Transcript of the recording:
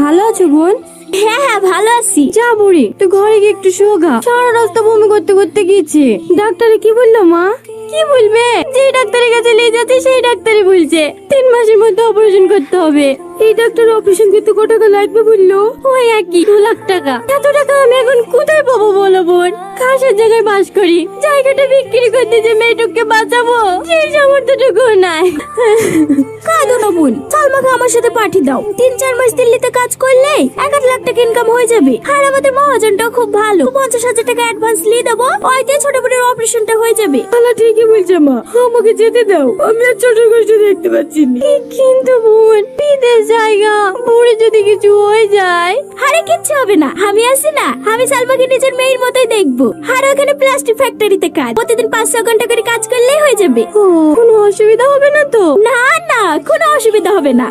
ভালো আছো বোন? হ্যাঁ হ্যাঁ ভালো আছি। যা বুড়ি তুই ঘরে গিয়ে একটু শোগা, সারা রাস্তা বমি করতে করতে গিয়েছে। ডাক্তারে কি বললো মা? কি বলবে? যে ডাক্তারের কাছে নিয়ে যাচ্ছে সেই ডাক্তারই বলছে 3 মাসের মধ্যে অপারেশন করতে হবে। এই ডাক্তার অপারেশন করতে কত টাকা লাগবে বললো? ওই একই 2 লাখ টাকা। এত টাকা আমি এখন কোথায় পাবো বলো বোন? খাসের জায়গায় বাস করি, জায়গাটা বিক্রি করতে যে মেয়েটুককে বাঁচাবো সেই সামর্থ্যটুকু নাই। কাঁদো না বোন, সালমাকে আমার সাথে পাঠিয়ে দাও। 3-4 মাস দিল্লিতে কাজ করলেই 1 লাখ টাকা ইনকাম হয়ে যাবে। আর আমাদের মহাজনটাও খুব ভালো, 50,000 টাকা অ্যাডভান্স নিয়ে দেবো, ওইতে ছোট বোনের অপারেশনটা হয়ে যাবে। তাহলে ঠিকই বলছে মা, আমাকে যেতে দাও, আমি আর ছোট কষ্ট দেখতে পাচ্ছি না। কিন্তু বোন, বিদেশ জায়গা, বুড়ি যদি কিছু হয়ে যায়। আরে কিচ্ছু হবে না, আমি আছি না। আমি সালমাকে নিজের মেয়ের মতোই দেখবো। আর ওখানে প্লাস্টিক ফ্যাক্টরিতে কাজ, প্রতিদিন 5-6 ঘন্টা করে কাজ করলেই হয়ে যাবে। কোনো অসুবিধা হবে না তো? না না, কোনো অসুবিধা হবে না।